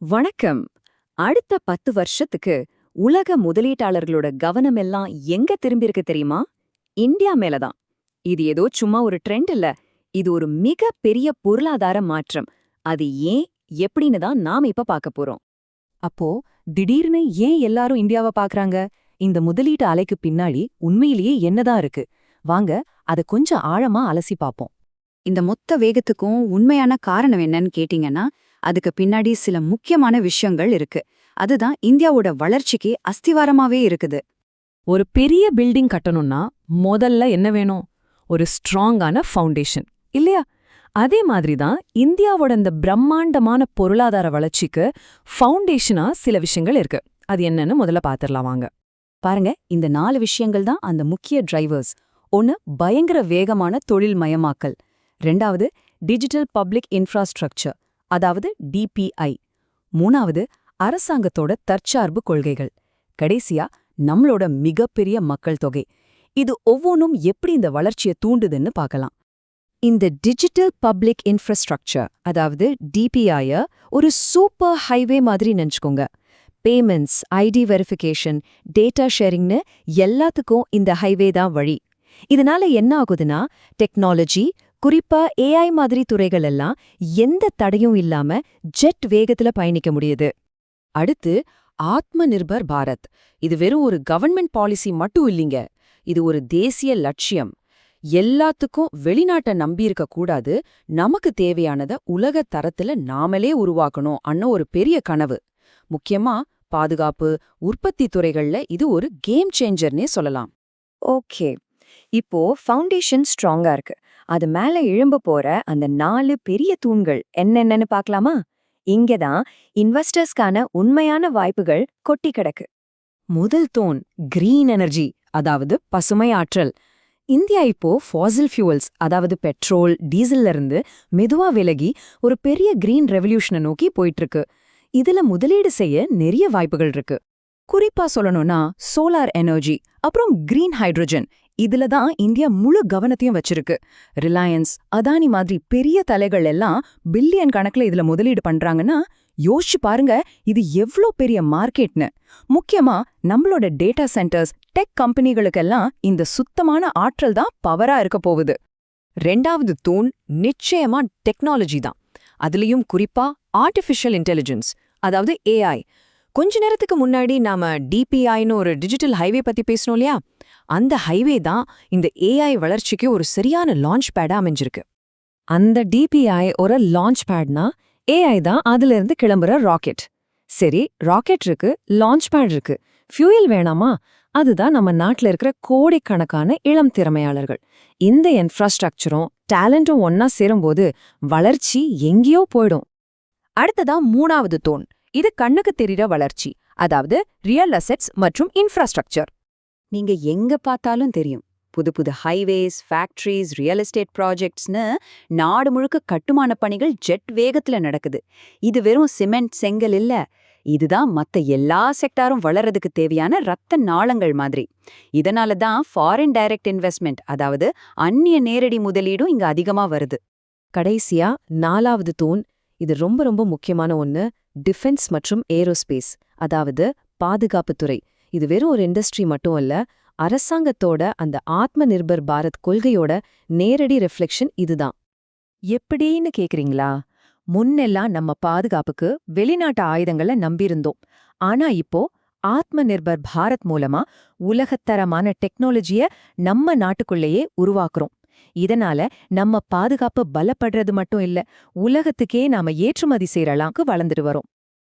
வணக்கம். அடுத்த 10 வருஷத்துக்கு உலக முதலீட்டாளர்களோட கவனம் எல்லாம் எங்க திரும்பியிருக்கு தெரியுமா? இந்தியா மேலதான். இது ஏதோ சும்மா ஒரு ட்ரெண்ட் இல்ல. இது ஒரு மிக பெரிய பொருளாதார மாற்றம். அது ஏன் எப்படின்னு தான் நாம இப்ப பார்க்க போறோம். அப்போ திடீர்னு ஏன் எல்லாரும் இந்தியாவை பார்க்கறாங்க? இந்த முதலீட்டு அலைக்கு பின்னாடி உண்மையிலேயே என்னதான் இருக்கு? வாங்க அத கொஞ்சம் ஆழமா அலசி பாப்போம். இந்த மொத்த வேகத்துக்கும் உண்மையான காரணம் என்னன்னு கேட்டீங்கன்னா அதுக்கு பின்னாடி சில முக்கியமான விஷயங்கள் இருக்கு. அதுதான் இந்தியாவோட வளர்ச்சிக்கு அஸ்திவாரமாவே இருக்குது. ஒரு பெரிய பில்டிங் கட்டணும்னா முதல்ல என்ன வேணும்? ஒரு ஸ்ட்ராங்கான ஃபவுண்டேஷன் இல்லையா? அதே மாதிரி தான் இந்தியாவோட இந்த பிரம்மாண்டமான பொருளாதார வளர்ச்சிக்கு ஃபவுண்டேஷனா சில விஷயங்கள் இருக்கு. அது என்னன்னு முதல்ல பாத்திரலாம் வாங்க. பாருங்க, இந்த 4 விஷயங்கள் தான் அந்த முக்கிய டிரைவர்ஸ். ஒன்னு, பயங்கர வேகமான தொழில் மயமாக்கல். 2வது, டிஜிட்டல் பப்ளிக் இன்ஃப்ராஸ்ட்ரக்சர், அதாவது டிபிஐ. 3வது, அரசாங்கத்தோட தற்சார்பு கொள்கைகள். கடைசியா, நம்மளோட மிகப்பெரிய மக்கள் தொகை. இது ஒவ்வொன்றும் எப்படி இந்த வளர்ச்சியை தூண்டுதுன்னு பார்க்கலாம். இந்த டிஜிட்டல் பப்ளிக் இன்ஃப்ராஸ்ட்ரக்சர், அதாவது டிபிஐ, ஒரு சூப்பர் ஹைவே மாதிரி நினைச்சுக்கோங்க. பேமெண்ட்ஸ், ஐடி வெரிஃபிகேஷன், டேட்டா ஷேரிங்னு எல்லாத்துக்கும் இந்த ஹைவே தான் வழி. இதனால என்ன ஆகுதுன்னா, டெக்னாலஜி, குறிப்பா ஏஐ மாதிரி துறைகள் எல்லாம் எந்த தடையும் இல்லாம ஜெட் வேகத்துல பயணிக்க முடியுது. அடுத்து, ஆத்ம நிர்பர் பாரத். இது வெறும் ஒரு கவர்மெண்ட் பாலிசி மட்டும் இல்லைங்க. இது ஒரு தேசிய லட்சியம். எல்லாத்துக்கும் வெளிநாட்டை நம்பியிருக்க கூடாது, நமக்கு தேவையானத உலக தரத்துல நாமளே உருவாக்கணும் அன்ன ஒரு பெரிய கனவு. முக்கியமா பாதுகாப்பு, உற்பத்தி துறைகள்ல இது ஒரு கேம் சேஞ்சர்னே சொல்லலாம். ஓகே, இப்போ ஃபவுண்டேஷன் ஸ்ட்ராங்கா இருக்கு. அது மேல எழும்ப போற அந்த 4 பெரிய தூண்கள் என்னென்னு பார்க்கலாமா? இங்கதான் இன்வெஸ்டர்ஸ்க்கான உண்மையான வாய்ப்புகள் கொட்டி கிடக்கு. முதல் தூண் கிரீன் எனர்ஜி, அதாவது பசுமை ஆற்றல். இந்தியா இப்போ ஃபாசில் ஃபியூவல்ஸ், அதாவது பெட்ரோல், டீசல்ல இருந்து மெதுவா விலகி ஒரு பெரிய கிரீன் ரெவல்யூஷனை நோக்கி போயிட்டு இருக்கு. இதுல முதலீடு செய்ய நிறைய வாய்ப்புகள் இருக்கு. குறிப்பா சொல்லணும்னா சோலார் எனர்ஜி, அப்புறம் கிரீன் ஹைட்ரஜன். இதுல தான் இந்தியா முழு கவனத்தையும் வச்சிருக்கு. ரிலையன்ஸ், அதானி மாதிரி பெரிய தலைகள் எல்லாம் பில்லியன் கணக்குல இதுல முதலீடு பண்றாங்கன்னா யோசிச்சு பாருங்க, இது எவ்ளோ பெரிய மார்க்கெட்னு. முக்கியமா நம்மளோட டேட்டா சென்டர்ஸ், டெக் கம்பெனிகளுக்கெல்லாம் இந்த சுத்தமான ஆற்றல் தான் பவரா இருக்க போகுது. 2வது தூண் நிச்சயமா டெக்னாலஜி தான். அதுலயும் குறிப்பா ஆர்டிஃபிஷியல் இன்டெலிஜென்ஸ், அதாவது ஏஐ. கொஞ்ச நேரத்துக்கு முன்னாடி நாம டிபிஐன்னு ஒரு டிஜிட்டல் ஹைவே பத்தி பேசணும் இல்லையா? அந்த ஹைவே தான் இந்த ஏஐ வளர்ச்சிக்கு ஒரு சரியான லான்ச் பேடா அமைஞ்சிருக்கு. அந்த டிபிஐ ஒரு லான்ச் பேட்னா, ஏஐ தான் அதுல இருந்து கிளம்புற ராக்கெட். சரி, ராக்கெட் இருக்கு, லான்ச் பேட் இருக்கு, ஃபியூயல் வேணாமா? அதுதான் நம்ம நாட்டுல இருக்கிற கோடிக்கணக்கான இளம் திறமையாளர்கள். இந்த இன்ஃப்ராஸ்ட்ரக்சரும் டேலண்டும் ஒன்னா சேரும்போது வளர்ச்சி எங்கேயோ போயிடும். அடுத்ததா 3வது தூண். இது கண்ணுக்கு தெரிகிற வளர்ச்சி, அதாவது ரியல் அசெட்ஸ் மற்றும் இன்ஃப்ராஸ்ட்ரக்சர். நீங்க எங்க பார்த்தாலும் தெரியும், புது புது ஹைவேஸ், ஃபேக்டரிஸ், ரியல் எஸ்டேட் ப்ராஜெக்ட்ஸ்னு நாடு முழுக்க கட்டுமான பணிகள் ஜெட் வேகத்துல நடக்குது. இது வெறும் சிமெண்ட், செங்கல் இல்ல. இதுதான் மத்த எல்லா செக்டாரும் வளர்றதுக்கு தேவையான ரத்த நாளங்கள் மாதிரி. இதனால தான் ஃபாரின் டைரக்ட் இன்வெஸ்ட்மெண்ட், அதாவது அந்நிய நேரடி முதலீடும் இங்க அதிகமா வருது. கடைசியா 4வது தூண். இது ரொம்ப ரொம்ப முக்கியமான ஒன்னு, டிஃபென்ஸ் மற்றும் ஏரோஸ்பேஸ், அதாவது பாதுகாப்புத்துறை. இது வெறும் ஒரு இண்டஸ்ட்ரி மட்டும் இல்ல, அரசாங்கத்தோட அந்த ஆத்ம நிர்பர் பாரத் கொள்கையோட நேரடி ரிஃப்ளெக்ஷன் இதுதான். எப்படின்னு கேக்குறீங்களா? முன்னெல்லாம் நம்ம பாதுகாப்புக்கு வெளிநாட்டு ஆயுதங்களை நம்பியிருந்தோம். ஆனா இப்போ ஆத்ம நிர்பர் பாரத் மூலமா உலகத்தரமான டெக்னாலஜிய நம்ம நாட்டுக்குள்ளேயே உருவாக்குறோம். இதனால நம்ம பாதுகாப்பு பலப்படுறது மட்டும் இல்ல, உலகத்துக்கே நாம ஏற்றுமதி செய்யறளாக்கு வளர்ந்துட்டு வரோம்.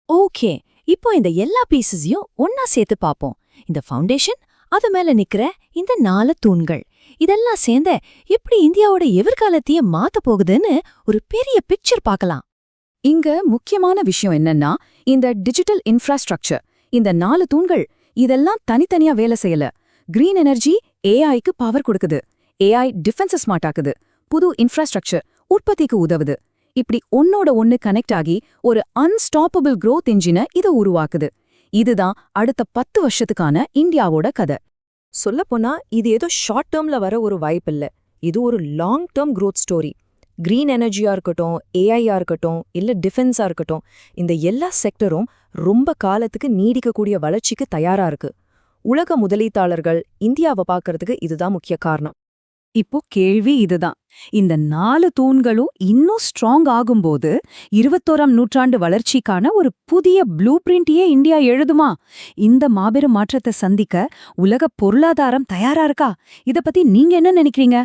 ஓகே, இப்போ இந்த எல்லா பீசஸையும் ஒன்னா சேர்த்து பாப்போம். இந்த ஃபவுண்டேஷன், அது மேல நிக்கிற இந்த 4 தூண்கள், இதெல்லாம் சேர்ந்த எப்படி இந்தியாவோட எதிர்காலத்தையே மாத்த போகுதுன்னு ஒரு பெரிய பிக்சர் பார்க்கலாம். இங்க முக்கியமான விஷயம் என்னன்னா, இந்த டிஜிட்டல் இன்ஃப்ராஸ்ட்ரக்சர், இந்த 4 தூண்கள், இதெல்லாம் தனித்தனியா வேலை செய்யல. கிரீன் எனர்ஜி ஏஐக்கு பவர் கொடுக்குது, ஏஐ டிஃபென்ஸை ஸ்மார்ட் ஆக்குது, புது இன்ஃப்ராஸ்ட்ரக்சர் உற்பத்திக்கு உதவுது. இப்படி ஒன்னோட ஒன்னு கனெக்ட் ஆகி ஒரு அன்ஸ்டாப்பபிள் growth என்ஜினை இது உருவாக்குது. இதுதான் அடுத்த 10 வருஷத்துக்கான இந்தியாவோட கதை. சொல்லப்போனா இது ஏதோ ஷார்ட் டேர்ம்ல வர ஒரு வாய்ப்பில்ல, இது ஒரு long term growth story. Green எனர்ஜியா இருக்கட்டும், ஏஐயா இருக்கட்டும், இல்ல டிஃபென்ஸா இருக்கட்டும், இந்த எல்லா செக்டரும் ரொம்ப காலத்துக்கு நீடிக்கக்கூடிய வளர்ச்சிக்கு தயாரா இருக்கு. உலக முதலீட்டாளர்கள் இந்தியாவை பார்க்கறதுக்கு இதுதான் முக்கிய காரணம். இப்போ கேள்வி இதுதான். இந்த 4 தூண்களும் இன்னும் ஸ்ட்ராங் ஆகும்போது 21ஆம் நூற்றாண்டு வளர்ச்சிக்கான ஒரு புதிய ப்ளூ பிரிண்டையே இந்தியா எழுதுமா? இந்த மாபெரும் மாற்றத்தை சந்திக்க உலக பொருளாதாரம் தயாரா இருக்கா? இத பத்தி நீங்க என்ன நினைக்கிறீங்க?